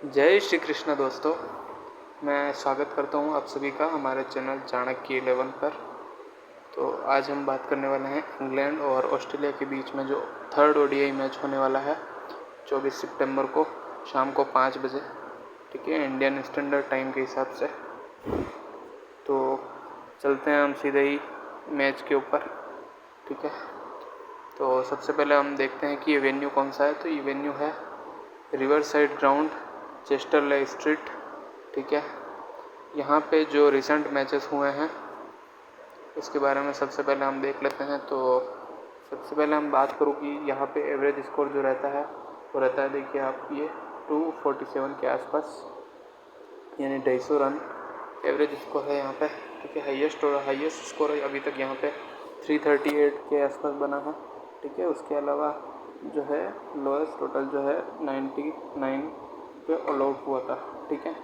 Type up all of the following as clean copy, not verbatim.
जय श्री कृष्ण दोस्तों। मैं स्वागत करता हूं आप सभी का हमारे चैनल चाणक्य 11 पर। तो आज हम बात करने वाले हैं इंग्लैंड और ऑस्ट्रेलिया के बीच में जो थर्ड ओडीआई मैच होने वाला है 24 सितंबर को शाम को 5 बजे, ठीक है, इंडियन स्टैंडर्ड टाइम के हिसाब से। तो चलते हैं हम सीधे ही मैच के ऊपर, ठीक है। तो सबसे पहले हम देखते हैं कि ये वेन्यू कौन सा है। तो ये वेन्यू है रिवर साइड ग्राउंड, चेस्टरले स्ट्रीट, ठीक है। यहाँ पे जो रिसेंट मैचेस हुए हैं इसके बारे में सबसे पहले हम देख लेते हैं। तो सबसे पहले हम बात करूँ कि यहाँ पे एवरेज स्कोर जो रहता है वो रहता है, देखिए आप, ये 247 के आसपास, यानी 250 रन एवरेज स्कोर है यहाँ पे, ठीक है। हाईएस्ट स्कोर अभी तक यहाँ पे 338 के आसपास बना है, ठीक है। उसके अलावा जो है लोएस्ट टोटल जो है 99 पे ऑल आउट हुआ था, ठीक है।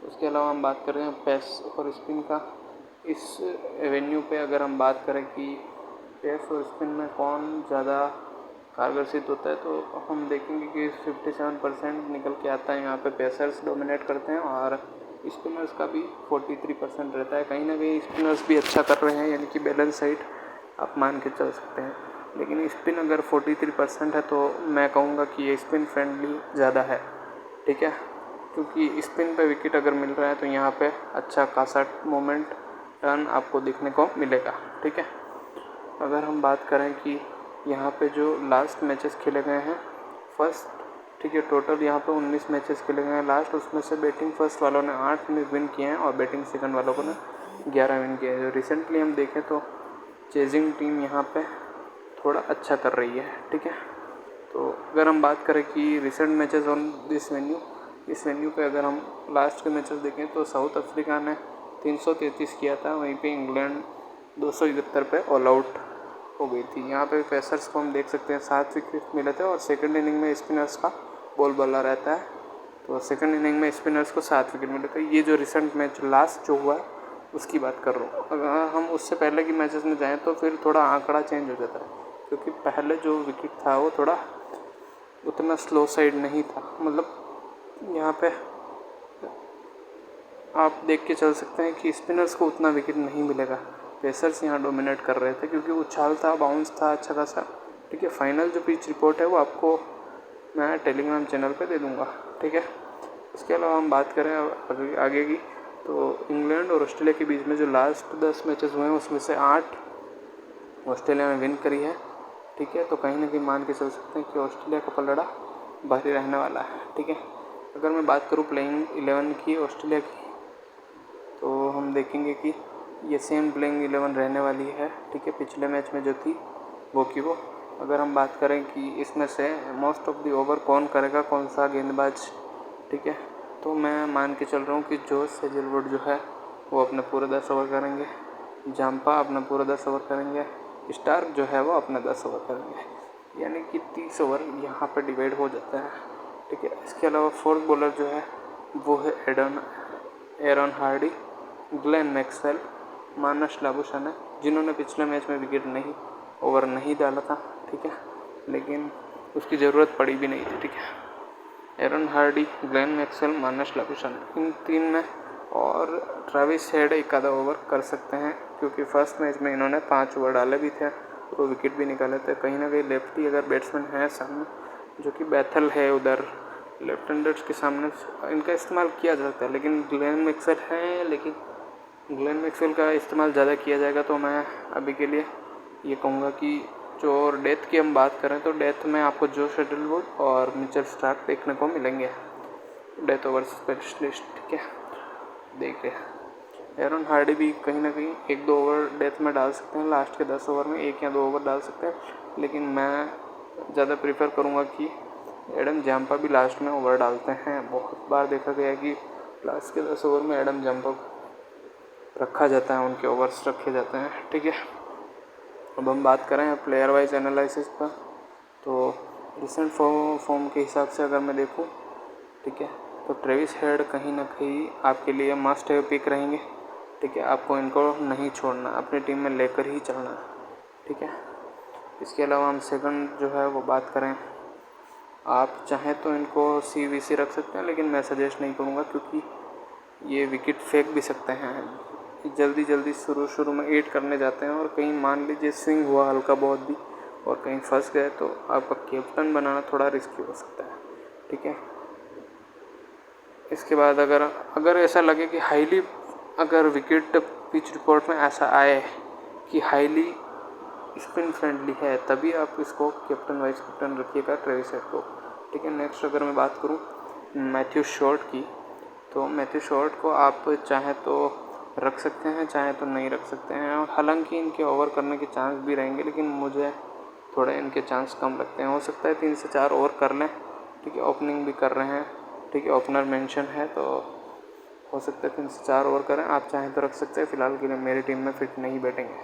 उसके अलावा हम बात कर रहे हैं पेस और स्पिन का। इस एवेन्यू पे अगर हम बात करें कि पेस और स्पिन में कौन ज़्यादा कारगर सिद्ध होता है, तो हम देखेंगे कि 57% निकल के आता है। यहाँ पे पेसर्स डोमिनेट करते हैं और स्पिनर्स का भी 43% रहता है। कहीं ना कहीं स्पिनर्स भी अच्छा कर रहे हैं, यानी कि बैलेंस साइड आप मान के चल सकते हैं। लेकिन स्पिन अगर 43% है तो मैं कहूँगा कि ये स्पिन फ्रेंडली ज़्यादा है, ठीक है, क्योंकि स्पिन पे विकेट अगर मिल रहा है तो यहाँ पे अच्छा खासा मोमेंट टर्न आपको देखने को मिलेगा, ठीक है। अगर हम बात करें कि यहाँ पे जो लास्ट मैचेस खेले गए हैं फर्स्ट, ठीक है, टोटल यहाँ पे 19 मैचेस खेले गए हैं लास्ट, उसमें से बैटिंग फर्स्ट वालों ने 8 में विन किए हैं और बैटिंग सेकंड वालों को ने 11 विन किए हैं। जो रिसेंटली हम देखें तो चेजिंग टीम यहाँ पे थोड़ा अच्छा कर रही है, ठीक है। तो अगर हम बात करें कि recent matches on this venue, इस वेन्यू पे अगर हम लास्ट के मैचेस देखें तो साउथ अफ्रीका ने 333 किया था, वहीं पे इंग्लैंड 271 पे ऑल आउट हो गई थी। यहाँ पे पेसर्स को हम देख सकते हैं 7 विकेट मिले थे और सेकंड इनिंग में स्पिनर्स का बोलबाला रहता है, तो सेकंड इनिंग में स्पिनर्स को 7 विकेट मिले थे। ये जो रिसेंट मैच लास्ट जो हुआ है उसकी बात कर रहा हूँ। अगर हम उससे पहले की मैचेस में जाएँ तो फिर थोड़ा आंकड़ा चेंज हो जाता है, क्योंकि पहले जो विकेट था वो थोड़ा उतना स्लो साइड नहीं था। मतलब यहाँ पे आप देख के चल सकते हैं कि स्पिनर्स को उतना विकेट नहीं मिलेगा। पेसर्स यहाँ डोमिनेट कर रहे थे क्योंकि उछाल था, बाउंस था अच्छा खासा, ठीक है। फाइनल जो पिच रिपोर्ट है वो आपको मैं टेलीग्राम चैनल पे दे दूँगा, ठीक है। उसके अलावा हम बात करें आगे की, तो इंग्लैंड और ऑस्ट्रेलिया के बीच में जो लास्ट 10 मैचेस हुए हैं उसमें से 8 ऑस्ट्रेलिया ने विन करी है, ठीक है। तो कहीं ना कहीं मान के चल सकते हैं कि ऑस्ट्रेलिया का पलड़ा भारी रहने वाला है, ठीक है। अगर मैं बात करूँ प्लेइंग 11 की ऑस्ट्रेलिया की, तो हम देखेंगे कि ये सेम प्लेइंग 11 रहने वाली है, ठीक है, पिछले मैच में जो थी वो की वो। अगर हम बात करें कि इसमें से मोस्ट ऑफ दी ओवर कौन करेगा, कौन सा गेंदबाज, ठीक है, तो मैं मान के चल रहा हूँ कि जोश हेजलवुड जो है वो अपने पूरे 10 ओवर करेंगे, जाम्पा अपना पूरा 10 ओवर करेंगे, स्टार्क जो है वो अपना 10 ओवर करेंगे, यानी कि 30 ओवर यहाँ पर डिवाइड हो जाता है, ठीक है। इसके अलावा फोर्थ बॉलर जो है वो है एरन हार्डी, ग्लेन मैक्सवेल, मानस लाबुशाने, जिन्होंने पिछले मैच में विकेट नहीं ओवर नहीं डाला था, ठीक है, लेकिन उसकी ज़रूरत पड़ी भी नहीं थी, ठीक है। एरन हार्डी, ग्लेन मैक्सवेल, मानस लाबुशाने, इन 3 में और ट्रेविस हेड एक आधा ओवर कर सकते हैं, क्योंकि फर्स्ट मैच में इन्होंने 5 ओवर डाले भी थे, तो विकेट भी निकाले थे। कहीं ना कहीं लेफ्टी अगर बैट्समैन है सामने, जो कि बैथल है, उधर लेफ्ट हैंडर्स के सामने इनका इस्तेमाल किया जाता है, लेकिन ग्लेन मैक्सवेल है, लेकिन ग्लेन मैक्सवेल का इस्तेमाल ज़्यादा किया जाएगा। तो मैं अभी के लिए ये कहूँगा कि जो और डेथ की हम बात करें तो डेथ में आपको जोश हेजलवुड और मिचेल स्टार्क देखने को मिलेंगे डेथ ओवर स्पेशलिस्ट, ठीक है। देखिए एरन हार्डी भी कहीं ना कहीं 1-2 ओवर डेथ में डाल सकते हैं, लास्ट के 10 ओवर में 1 या 2 ओवर डाल सकते हैं, लेकिन मैं ज़्यादा प्रीफर करूँगा कि एडम जाम्पा भी लास्ट में ओवर डालते हैं। बहुत बार देखा गया है कि लास्ट के 10 ओवर में एडम जाम्पा रखा जाता है, उनके ओवर्स रखे जाते हैं, ठीक है। अब हम बात करें प्लेयर वाइज एनालिसिस पर, तो रिसेंट फॉर्म के हिसाब से अगर मैं देखूं, ठीक है, तो ट्रेविस हेड कहीं ना कहीं आपके लिए मस्ट हैव पिक रहेंगे, ठीक है। आपको इनको नहीं छोड़ना, अपनी टीम में लेकर ही चलना, ठीक है। इसके अलावा हम सेकंड जो है वो बात करें आप चाहें तो इनको CVC रख सकते हैं, लेकिन मैं सजेस्ट नहीं करूँगा क्योंकि ये विकेट फेंक भी सकते हैं। जल्दी शुरू में 8 करने जाते हैं और कहीं मान लीजिए स्विंग हुआ हल्का बहुत भी और कहीं फंस गए तो आपका कैप्टन बनाना थोड़ा रिस्की हो सकता है। ठीक है, इसके बाद अगर ऐसा लगे कि अगर विकेट पिच रिपोर्ट में ऐसा आए कि हाईली स्पिन फ्रेंडली है, तभी आप इसको कैप्टन वाइस कैप्टन रखिएगा ट्रेविस हेड को। ठीक है, नेक्स्ट अगर मैं बात करूँ मैथ्यू शॉर्ट की, तो मैथ्यू शॉर्ट को आप चाहे तो रख सकते हैं, चाहे तो नहीं रख सकते हैं। और हालांकि इनके ओवर करने के चांस भी रहेंगे, लेकिन मुझे थोड़े इनके चांस कम लगते हैं। हो सकता है 3 से 4 ओवर कर लें। ठीक है, ओपनिंग भी कर रहे हैं। ठीक है, ओपनर मेंशन है तो हो सकता है 3 से 4 ओवर करें। आप चाहें तो रख सकते हैं। फ़िलहाल के लिए मेरी टीम में फिट नहीं बैठेंगे।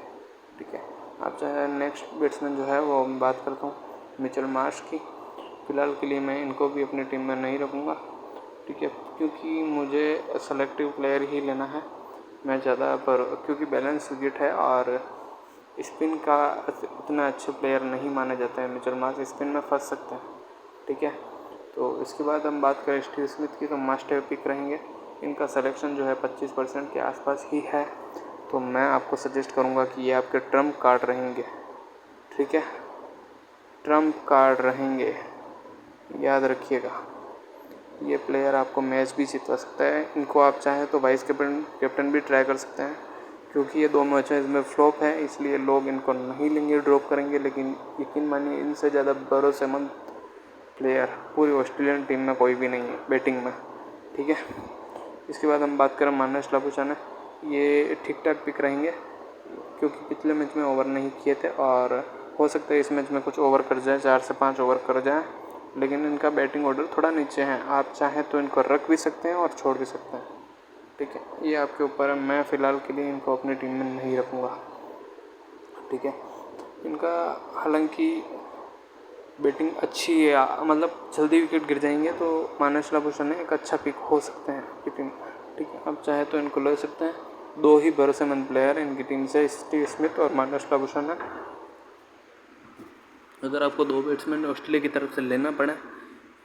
ठीक है, आप चाहे नेक्स्ट बैट्समैन जो है वो मैं बात करता हूँ मिचेल मार्श की। फ़िलहाल के लिए मैं इनको भी अपनी टीम में नहीं रखूँगा। ठीक है, क्योंकि मुझे सेलेक्टिव प्लेयर ही लेना है। मैं ज़्यादा पर क्योंकि बैलेंस विकेट है और स्पिन का उतना अच्छे प्लेयर नहीं माने जाते हैं मिचेल मार्श, स्पिन में फंस सकते हैं। ठीक है, तो इसके बाद हम बात करें स्टीव स्मिथ की, तो मस्ट हैव पिक रहेंगे। इनका सिलेक्शन जो है 25% के आसपास ही है, तो मैं आपको सजेस्ट करूंगा कि ये आपके ट्रम्प कार्ड रहेंगे। ठीक है, ट्रम्प कार्ड रहेंगे, याद रखिएगा। ये प्लेयर आपको मैच भी जितवा सकता है। इनको आप चाहें तो वाइस कैप्टन भी ट्राई कर सकते हैं, क्योंकि ये 2 मैचेस में फ्लॉप है, इसलिए लोग इनको नहीं लेंगे, ड्रॉप करेंगे। लेकिन यकीन मानिए इनसे ज़्यादा भरोसेमंद प्लेयर पूरी ऑस्ट्रेलियन टीम में कोई भी नहीं है बैटिंग में। ठीक है, इसके बाद हम बात करें मार्नस लाबुशाने, ये ठीक ठाक पिक रहेंगे क्योंकि पिछले मैच में ओवर नहीं किए थे और हो सकता है इस मैच में कुछ ओवर कर जाए, 4 से 5 ओवर कर जाए, लेकिन इनका बैटिंग ऑर्डर थोड़ा नीचे है। आप चाहें तो इनको रख भी सकते हैं और छोड़ भी सकते हैं। ठीक है, ये आपके ऊपर है। मैं फ़िलहाल के लिए इनको अपनी टीम में नहीं रखूँगा। ठीक है, इनका हालांकि बैटिंग अच्छी है, मतलब जल्दी विकेट गिर जाएंगे, तो मार्नस लाबुशाने एक अच्छा पिक हो सकते हैं आपकी टीम। ठीक है, आप चाहे तो इनको ले सकते हैं। 2 ही भरोसेमंद प्लेयर इनकी टीम से, स्टीव स्मिथ और मार्नस लाबुशाने। अगर आपको 2 बैट्समैन ऑस्ट्रेलिया की तरफ से लेना पड़े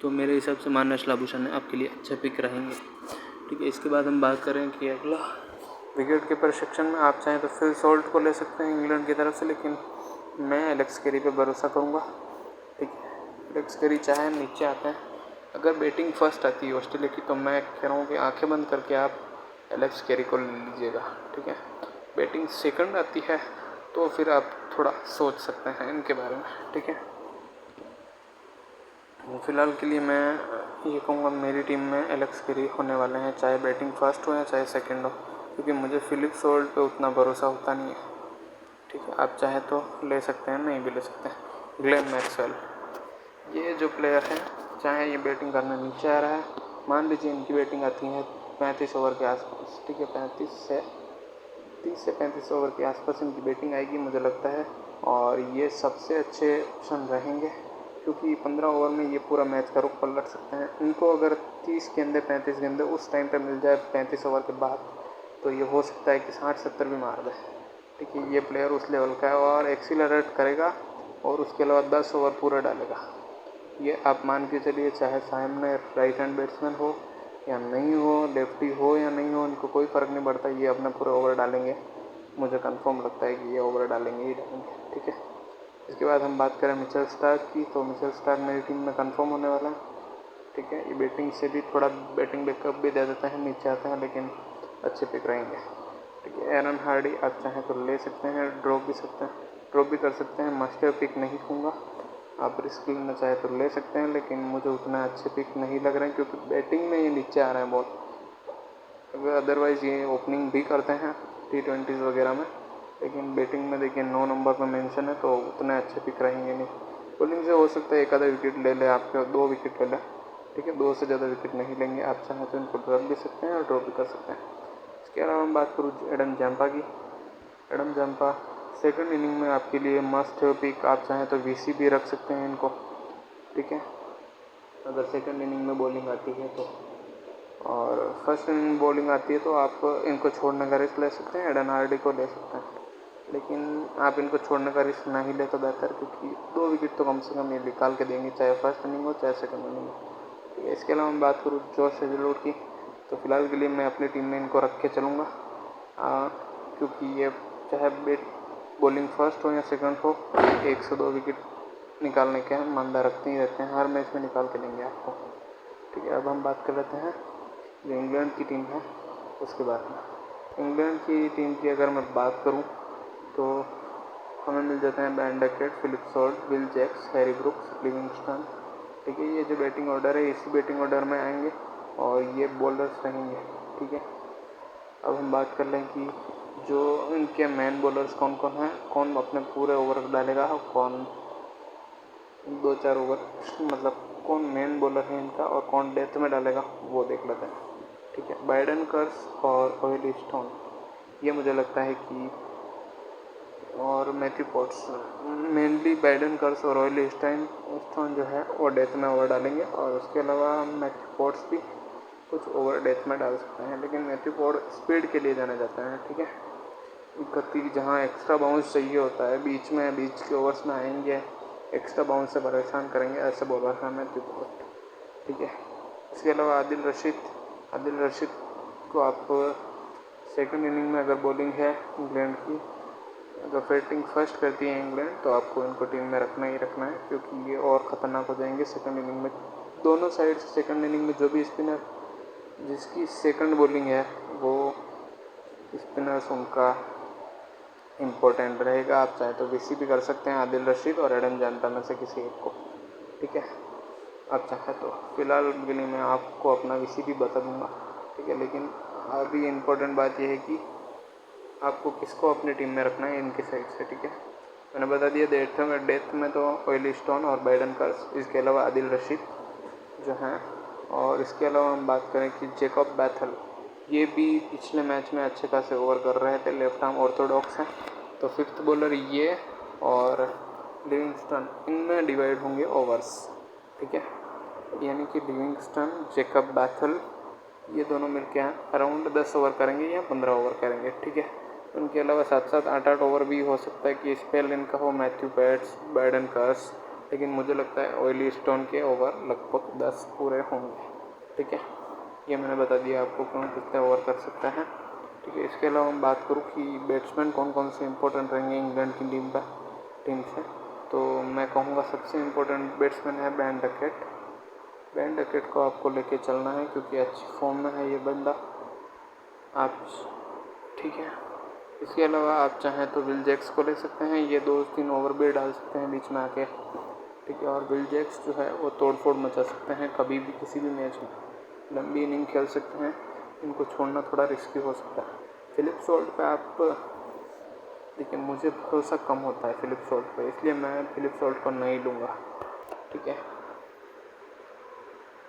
तो मेरे हिसाब से मार्नस लाबुशाने आपके लिए अच्छे पिक रहेंगे। ठीक है, इसके बाद हम बात करें कि अगला विकेट कीपर सेक्शन में आप चाहें तो फिल सॉल्ट को ले सकते हैं इंग्लैंड की तरफ से, लेकिन मैं एलेक्स कैरी पे भरोसा करूँगा। ठीक है, एलेक्स कैरी चाहे नीचे आते हैं। अगर बैटिंग फर्स्ट आती है ऑस्ट्रेलिया की, तो मैं कह रहा हूँ कि आंखें बंद करके आप एलेक्स कैरी को ले लीजिएगा। ठीक है, बैटिंग सेकंड आती है तो फिर आप थोड़ा सोच सकते हैं इनके बारे में। ठीक है, फ़िलहाल के लिए मैं ये कहूँगा मेरी टीम में एलेक्स कैरी होने वाले हैं, चाहे बैटिंग फर्स्ट हो या चाहे सेकंड हो, क्योंकि मुझे फिलिप सॉल्ट पे उतना भरोसा होता नहीं है। ठीक है, आप चाहे तो ले सकते हैं, नहीं भी ले सकते हैं। ग्लेन मैक्सवेल, ये जो प्लेयर है, चाहे ये बैटिंग करने नीचे आ रहा है, मान लीजिए इनकी बैटिंग आती है 35 ओवर के आसपास। ठीक है, 30 से 35 ओवर के आसपास इनकी बैटिंग आएगी मुझे लगता है, और ये सबसे अच्छे ऑप्शन रहेंगे क्योंकि 15 ओवर में ये पूरा मैच का रुख पलट सकते हैं। इनको अगर 30 गेंदे 35 गेंदे उस टाइम पे मिल जाए 35 ओवर के बाद, तो ये हो सकता है कि 60-70 भी मार दे। ठीक है, ये प्लेयर उस लेवल का है और एक्सीलरेट करेगा और उसके अलावा 10 ओवर पूरा डालेगा। ये आप मान के चलिए, चाहे सामने राइट हैंड बैट्समैन हो या नहीं हो, लेफ्टी हो या नहीं हो, इनको कोई फ़र्क नहीं पड़ता, ये अपने पूरे ओवर डालेंगे। मुझे कंफर्म लगता है कि ये ओवर डालेंगे ही डालेंगे। ठीक है, इसके बाद हम बात करें मिचेल स्टार्क की, तो मिचेल स्टार्क मेरी टीम में कंफर्म होने वाला है। ठीक है, ये बैटिंग से भी थोड़ा बैटिंग बैकअप भी दे देते हैं, नीचे आते हैं, लेकिन अच्छे पिक रहेंगे। ठीक है, एरन हार्डी आप चाहें तो ले सकते हैं, ड्रॉप भी कर सकते हैं। मस्ट हैव पिक नहीं दूँगा, आप रिस्क लेना चाहे तो ले सकते हैं, लेकिन मुझे उतना अच्छे पिक नहीं लग रहे हैं क्योंकि बैटिंग में ये नीचे आ रहे हैं बहुत। अगर अदरवाइज़ ये ओपनिंग भी करते हैं T20s वगैरह में, लेकिन बैटिंग में देखिए 9 नंबर पर मेंशन है, तो उतने अच्छे पिक रहेंगे नहीं। बॉलिंग से हो सकता है एक आधा विकेट ले ले, आपके 2 विकेट ले लें। ठीक है, 2 से ज़्यादा विकेट नहीं लेंगे। आप चाहें तो इनको ड्रॉप भी सकते हैं और ड्रॉप भी कर सकते हैं। इसके अलावा हम बात करूँ एडम जैम्पा की। एडम जैम्पा सेकंड इनिंग में आपके लिए मस्ट है पिक। आप चाहें तो VC भी रख सकते हैं इनको। ठीक है, अगर सेकंड इनिंग में बॉलिंग आती है तो, और फर्स्ट इनिंग बॉलिंग आती है तो आप इनको छोड़ने का रिस्क ले सकते हैं, एडन हार्डी को ले सकते हैं। लेकिन आप इनको छोड़ने का रिस्क ना ही ले तो बेहतर, क्योंकि 2 विकेट तो कम से कम ये निकाल के देंगे, चाहे फर्स्ट इनिंग हो चाहे सेकंड इनिंग हो। इसके अलावा मैं बात करूँ जोश हेजलवुड की, तो फिलहाल के लिए मैं अपनी टीम में इनको रख के चलूँगा, क्योंकि ये चाहे बॉलिंग फर्स्ट हो या सेकंड हो, 1 से 2 विकेट निकालने के हम मानदा रखते ही रहते हैं, हर मैच में निकाल के देंगे आपको। ठीक है, अब हम बात कर लेते हैं जो इंग्लैंड की टीम है उसके बारे में। इंग्लैंड की टीम की अगर मैं बात करूं तो हमें मिल जाते हैं Ben Duckett, Philip Salt, Will Jacks, Harry Brooks, Livingstone. ठीक है, ये जो बैटिंग ऑर्डर है इसी बैटिंग ऑर्डर में आएंगे और ये बॉलर्स रहेंगे। ठीक है, अब हम बात कर लें कि जो इनके मेन बॉलर्स कौन कौन हैं, कौन अपने पूरे ओवर डालेगा और कौन 2-4 ओवर, मतलब कौन मेन बॉलर है इनका और कौन डेथ में डालेगा वो देख लेते हैं। ठीक है, बाइडन कर्स और ऑयली स्टोन, ये मुझे लगता है कि, और मैथ्यू पॉट्स, मेनली बाइडन कर्स और ऑयली स्टोन जो है वो डेथ में ओवर डालेंगे, और उसके अलावा मैथ्यू पॉट्स भी कुछ ओवर डेथ में डाल सकते हैं, लेकिन मैथ्यू पॉट स्पीड के लिए जाना जाता है। ठीक है, गति जहाँ एक्स्ट्रा बाउंस चाहिए होता है, बीच के ओवर्स में आएंगे, एक्स्ट्रा बाउंस से परेशान करेंगे, ऐसे बॉलर हैं मैथ्यू पॉट। ठीक है, इसके अलावा आदिल रशीद को आप सेकंड इनिंग में अगर बॉलिंग है इंग्लैंड की, अगर बैटिंग फर्स्ट करती है इंग्लैंड, तो आपको इनको टीम में रखना ही रखना है, क्योंकि ये और ख़तरनाक हो जाएंगे सेकंड इनिंग में। दोनों साइड से सेकंड इनिंग में जो भी स्पिनर जिसकी सेकंड बॉलिंग है वो स्पिनर्स उनका इम्पोर्टेंट रहेगा। आप चाहे तो वीसी भी कर सकते हैं आदिल रशीद और एडम जानता में से किसी एक को। ठीक है, आप चाहे तो फिलहाल के लिए मैं आपको अपना वीसी भी बता दूंगा। ठीक है, लेकिन अभी इम्पोर्टेंट बात यह है कि आपको किसको अपनी टीम में रखना है इनकी साइड से। ठीक है, मैंने बता दिया डेथ में तो ऑयली स्टोन और बाइडन कर्स, इसके अलावा आदिल रशीद जो हैं, और इसके अलावा हम बात करें कि जेकब बैथल, ये भी पिछले मैच में अच्छे खासे ओवर कर रहे थे, लेफ्ट आर्म ऑर्थोडॉक्स हैं, तो फिफ्थ बॉलर ये और लिविंगस्टन, इनमें डिवाइड होंगे ओवर्स। ठीक है, यानी कि लिविंगस्टन, जेकब बैथल, ये दोनों मिलके अराउंड 10 ओवर करेंगे या 15 ओवर करेंगे। ठीक है, उनके अलावा 7-7, 8-8 ओवर भी हो सकता है कि स्पेल इनका हो मैथ्यू पैट्स, बाइडन कर्स, लेकिन मुझे लगता है ऑयली स्टोन के ओवर लगभग 10 पूरे होंगे। ठीक है, ये मैंने बता दिया आपको कौन कितने ओवर कर सकता है। ठीक है, इसके अलावा हम बात करूँ कि बैट्समैन कौन कौन से इंपॉर्टेंट रहेंगे इंग्लैंड की टीम से, तो मैं कहूँगा सबसे इम्पोर्टेंट बैट्समैन है बैन डकेट को आपको लेके चलना है, क्योंकि अच्छी फॉर्म में है ये बंदा। आप ठीक है, इसके अलावा आप चाहें तो विल जैक्स को ले सकते हैं, ये 2-3 ओवर भी डाल सकते हैं बीच में आके। ठीक है, और विल जैक्स जो है वो तोड़फोड़ मचा सकते हैं कभी भी किसी भी मैच में, लंबी इनिंग खेल सकते हैं, इनको छोड़ना थोड़ा रिस्की हो सकता है। फिलिप सॉल्ट पे आप, लेकिन मुझे भरोसा कम होता है फिलिप सॉल्ट पे, इसलिए मैं फिलिप सॉल्ट को नहीं लूँगा। ठीक है,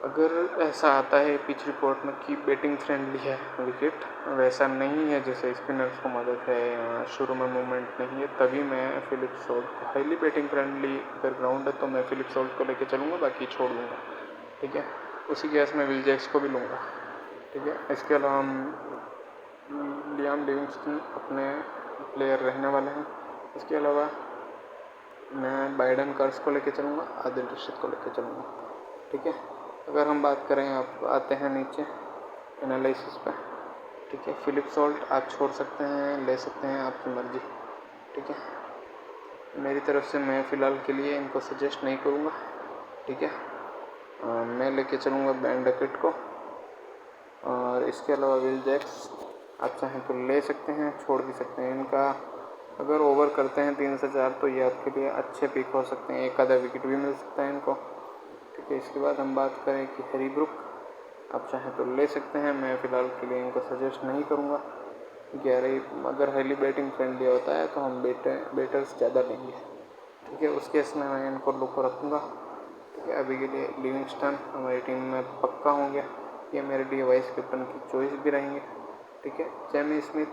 अगर ऐसा आता है पिच रिपोर्ट में कि बैटिंग फ्रेंडली है विकेट, वैसा नहीं है जैसे स्पिनर्स को मदद है या शुरू में मूवमेंट नहीं है, तभी मैं फिलिप सॉल्ट को, हाईली बैटिंग फ्रेंडली अगर ग्राउंड है तो मैं फिलिप सॉल्ट को लेके चलूँगा, बाकी छोड़ दूँगा। ठीक है, उसी केस में विल जैक्स को भी लूँगा। ठीक है, इसके अलावा हम लियाम लिविंगस्टन अपने प्लेयर रहने वाले हैं। इसके अलावा मैं बाइडन कर्स को लेके चलूँगा, आदिल रशीद को लेके चलूँगा। ठीक है, अगर हम बात करें, आप आते हैं नीचे एनालिसिस पे। ठीक है, फिलिप सॉल्ट आप छोड़ सकते हैं, ले सकते हैं, आपकी मर्जी। ठीक है, मेरी तरफ से मैं फ़िलहाल के लिए इनको सजेस्ट नहीं करूँगा। ठीक है, मैं लेके चलूँगा बैन डकेट को, और इसके अलावा विल जैक्स आप चाहें तो ले सकते हैं, छोड़ भी सकते हैं। इनका अगर ओवर करते हैं 3 से 4 तो ये आपके लिए अच्छे पिक हो सकते हैं, एक आधा विकेट भी मिल सकता है इनको। ठीक है, इसके बाद हम बात करें कि हैरी ब्रुक, आप चाहें तो ले सकते हैं, मैं फ़िलहाल के लिए इनको सजेस्ट नहीं करूँगा, क्योंकि अगर हाईली बैटिंग फ्रेंडली होता है तो हम बैटर्स ज़्यादा लेंगे। ठीक है, उस केस में मैं इनको लुक रखूँगा। ठीक है, अभी के लिए लिविंगस्टन हमारी टीम में पक्का होंगे, ये मेरे लिए वाइस कैप्टन की चॉइस भी रहेंगे। ठीक है, जेमी स्मिथ,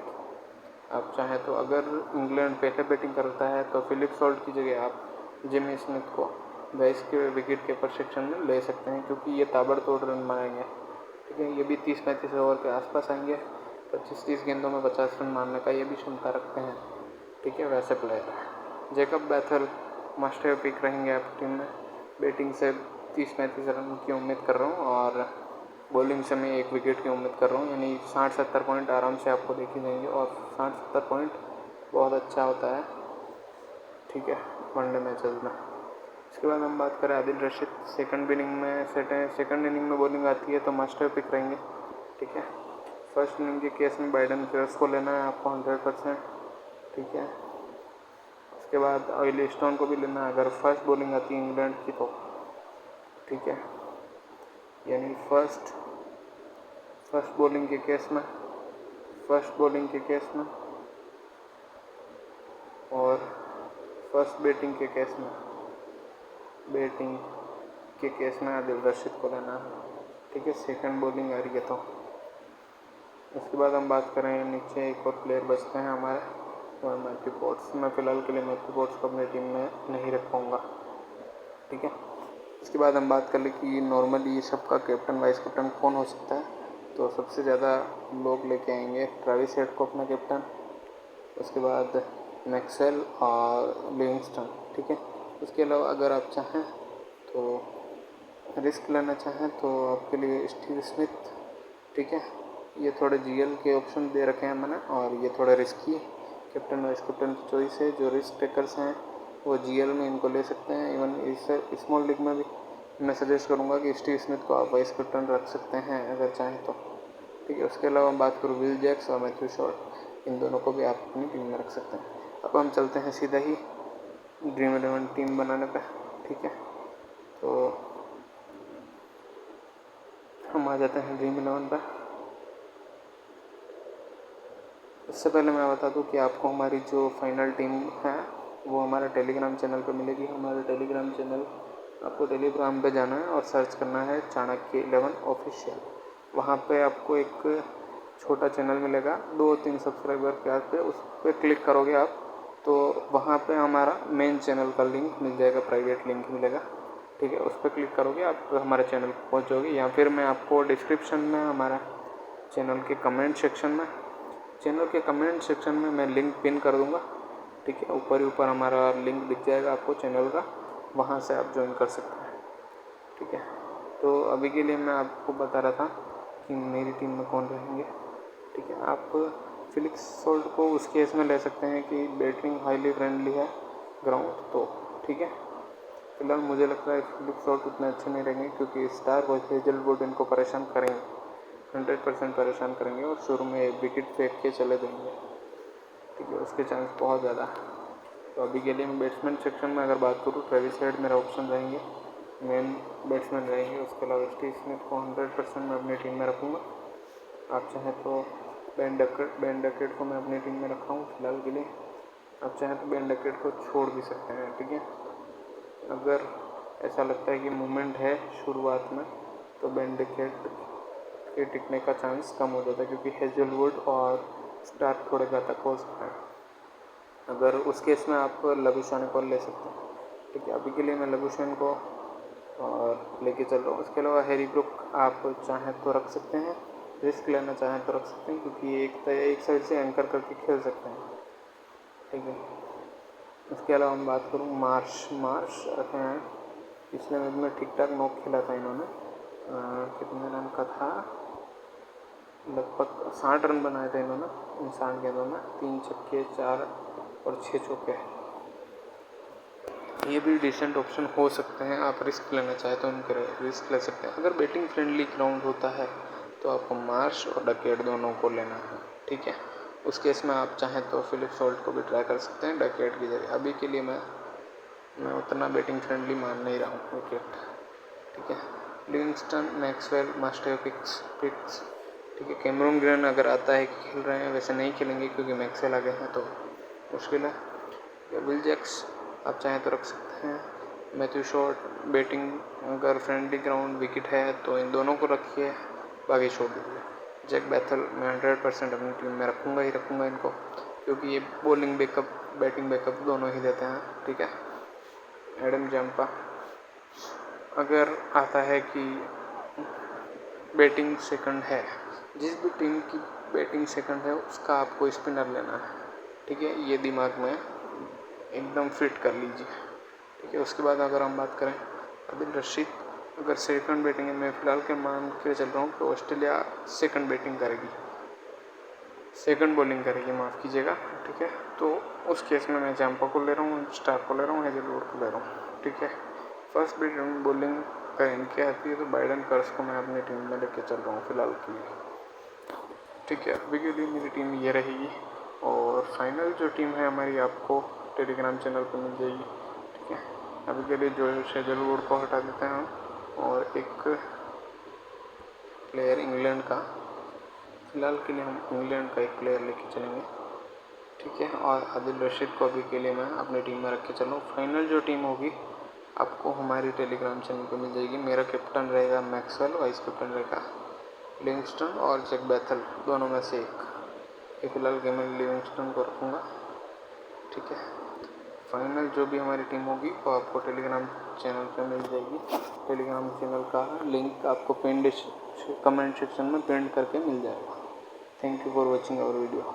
आप चाहें तो अगर इंग्लैंड पहले बैटिंग करता है तो फिलिप सॉल्ट की जगह आप जेमी स्मिथ को 22 के विकेट कीपर सेक्शन में ले सकते हैं, क्योंकि ये ताबड़तोड़ रन मारेंगे। ठीक है, ये भी 30-35 ओवर के आसपास आएंगे, 25-30 गेंदों में 50 रन मारने का ये भी क्षमता रखते हैं। ठीक है, वैसे प्लेयर है। Jacob Bethell must have pick रहेंगे आपकी टीम में। बैटिंग से 30-35 रन की उम्मीद कर रहा हूँ और बॉलिंग से मैं 1 विकेट की उम्मीद कर रहा हूँ, यानी 60-70 पॉइंट आराम से आपको देखे जाएंगे और 60-70 पॉइंट बहुत अच्छा होता है, ठीक है, वनडे मैचेस में। इसके बाद हम बात करें आदिल रशीद, सेकंड इनिंग में बॉलिंग आती है तो मस्ट हैव पिक रहेंगे, ठीक है। फर्स्ट इनिंग के केस में बाइडन क्रेस को लेना है आपको 100%, ठीक है। उसके बाद ऑयली स्टोन को भी लेना है अगर फर्स्ट बॉलिंग आती है इंग्लैंड की तो, ठीक है, यानी फर्स्ट बॉलिंग के केस में और फर्स्ट बैटिंग के केस में आदिल रशीद को लेना है, ठीक है, सेकंड बॉलिंग आ रही है तो। उसके बाद हम बात करें नीचे एक और प्लेयर बचते हैं हमारे और मैथ्यू पोट्स। मैं फ़िलहाल के लिए मैथ्यू पोट्स को अपनी टीम में नहीं रख पाऊँगा, ठीक है। इसके बाद हम बात कर लें कि नॉर्मली सबका कैप्टन वाइस कैप्टन कौन हो सकता है, तो सबसे ज़्यादा लोग लेके आएंगे ट्रेविस हेड को अपना कैप्टन, उसके बाद मैक्सवेल और लिविंगस्टन, ठीक है। उसके अलावा अगर आप चाहें तो रिस्क लेना चाहें तो आपके लिए स्टीव स्मिथ, ठीक है। ये थोड़े जीएल के ऑप्शन दे रखे हैं मैंने और ये थोड़ा रिस्की कैप्टन वाइस कैप्टन की चॉइस है। जो रिस्क टेकर्स हैं वो जीएल में इनको ले सकते हैं। इवन इस स्मॉल लीग में भी मैं सजेस्ट करूँगा कि स्टीव स्मिथ को आप वाइस कैप्टन रख सकते हैं अगर चाहें तो, ठीक है। उसके अलावा बात करूँ विल जैक्स और मैथ्यू शॉर्ट, इन दोनों को भी आप अपनी टीम में रख सकते हैं। अब हम चलते हैं सीधा ही ड्रीम 11 टीम बनाने पे, ठीक है। तो हम आ जाते हैं ड्रीम 11 पर। उससे पहले मैं बता दूं कि आपको हमारी जो फाइनल टीम है वो हमारे टेलीग्राम चैनल पे मिलेगी। हमारे टेलीग्राम चैनल, आपको टेलीग्राम पे जाना है और सर्च करना है चाणक्य 11 ऑफिशियल। वहाँ पे आपको एक छोटा चैनल मिलेगा 2-3 सब्सक्राइबर के आस पे, उस पर क्लिक करोगे आप तो वहाँ पे हमारा मेन चैनल का लिंक मिल जाएगा, प्राइवेट लिंक मिलेगा, ठीक है। उस पर क्लिक करोगे आप तो हमारे चैनल पर पहुँचोगे, या फिर मैं आपको डिस्क्रिप्शन में हमारा चैनल के कमेंट सेक्शन में मैं लिंक पिन कर दूंगा, ठीक है। ऊपर ही ऊपर हमारा लिंक दिख जाएगा आपको चैनल का, वहाँ से आप ज्वाइन कर सकते हैं, ठीक है। तो अभी के लिए मैं आपको बता रहा था कि मेरी टीम में कौन रहेंगे, ठीक है। आप फिलिक्स सॉल्ट को उस केस में ले सकते हैं कि बैटिंग हाईली फ्रेंडली है ग्राउंड तो, ठीक है। फिलहाल मुझे लगता है फिलिक्स सॉल्ट उतने अच्छे नहीं रहेंगे क्योंकि स्टार कोच हेजलवुड इनको परेशान करेंगे, 100% परेशान करेंगे और शुरू में एक विकेट फेंक के चले जाएंगे, ठीक है, उसके चांस बहुत ज़्यादा है। तो अभी के लिए मैं बैट्समैन सेक्शन में अगर बात करूँ, ट्रेविस हेड मेरा ऑप्शन रहेंगे, मेन बैट्समैन रहेंगे। उसके अलावा स्टीव स्मिथ को 100% मैं अपनी टीम में रखूँगा। आप चाहें तो बेन डकेट को मैं अपनी टीम में रखा हूँ फिलहाल के लिए। आप चाहें तो बेन डकेट को छोड़ भी सकते हैं, ठीक है। अगर ऐसा लगता है कि मूवमेंट है शुरुआत में तो बेन डकेट के टिकने का चांस कम हो जाता है क्योंकि हेजलवुड और स्टार थोड़े घातक हो सकते हैं। अगर उस केस में आप लबुशैन को ले सकते हैं, ठीक है। अभी के लिए मैं लबुशैन को और लेके चल रहा हूँ। उसके अलावा हैरी ब्रूक आप चाहें तो रख सकते हैं, रिस्क लेना चाहें तो रख सकते हैं क्योंकि एक साइड से एंकर करके खेल सकते हैं, ठीक है। उसके अलावा हम बात करूँ मार्श रखे हैं, पिछले मैच में ठीक ठाक नॉक खेला था इन्होंने, कितने रन का था, लगभग 60 रन बनाए थे इन्होंने इन 60 गेंदों में, 3 छक्के 4 और 6 चौके। ये भी डिसेंट ऑप्शन हो सकते हैं, आप रिस्क लेना चाहें तो उनके रिस्क ले सकते हैं। अगर बैटिंग फ्रेंडली ग्राउंड होता है तो आपको मार्श और डकेट दोनों को लेना है, ठीक है। उस केस में आप चाहें तो फिलिप सॉल्ट को भी ट्राई कर सकते हैं डकेट की जगह। अभी के लिए मैं उतना बैटिंग फ्रेंडली मान नहीं रहा हूँ विकेट, ठीक है। Livingstone, Maxwell, must have picks, ठीक है। कैमरून ग्रीन अगर आता है कि खेल रहे हैं, वैसे नहीं खेलेंगे क्योंकि मैक्सवेल आ गए हैं तो मुश्किल है। या विल जैक्स आप चाहें तो रख सकते हैं। मैथ्यू शॉर्ट, बैटिंग अगर फ्रेंडली ग्राउंड विकेट है तो इन दोनों को रखिए, बाकी छोड़ दीजिए। जैक बैथल मैं 100% अपनी टीम में रखूँगा इनको क्योंकि ये बॉलिंग बैकअप बैटिंग बैकअप दोनों ही देते हैं, ठीक है। एडम जंपा अगर आता है कि बैटिंग सेकंड है, जिस भी टीम की बैटिंग सेकंड है उसका आपको स्पिनर लेना है, ठीक है, ये दिमाग में एकदम फिट कर लीजिए। ठीक है, उसके बाद अगर हम बात करें आदिल रशीद अगर सेकंड बैटिंग है, मैं फ़िलहाल के मान के चल रहा हूँ कि ऑस्ट्रेलिया सेकंड बैटिंग करेगी, सेकंड बॉलिंग करेगी, माफ़ कीजिएगा। ठीक है, तो उस केस में मैं जैम्पा को ले रहा हूँ, स्टार्क को ले रहा हूँ, हेजलवुड को ले रहा हूँ। ठीक है, फर्स्ट बैटिंग बॉलिंग का इनकी आती है तो बाइडन कर्स को मैं अपनी टीम में लेके चल रहा हूँ फ़िलहाल के लिए। ठीक है, अभी के लिए मेरी टीम ये रहेगी और फाइनल जो टीम है हमारी आपको टेलीग्राम चैनल पर मिल जाएगी। ठीक है, अभी के लिए जोश हेजलवुड को हटा देते हैं हम और एक प्लेयर इंग्लैंड का, फ़िलहाल के लिए हम इंग्लैंड का एक प्लेयर लेके चलेंगे। ठीक है, और आदिल रशीद को अभी के लिए मैं अपनी टीम में रख के चलूँ। फाइनल जो टीम होगी आपको हमारी टेलीग्राम चैनल पर मिल जाएगी। मेरा कैप्टन रहेगा मैक्सवेल, वाइस कैप्टन रहेगा लिविंगस्टन और जैक बैथल, दोनों में से एक। फ़िलहाल के मैं लिविंगस्टन को रखूँगा। ठीक है, फाइनल जो भी हमारी टीम होगी वो आपको टेलीग्राम चैनल पे मिल जाएगी। टेलीग्राम चैनल का लिंक आपको पिंड कमेंट सेक्शन में पिन करके मिल जाएगा। Thank you for watching our video.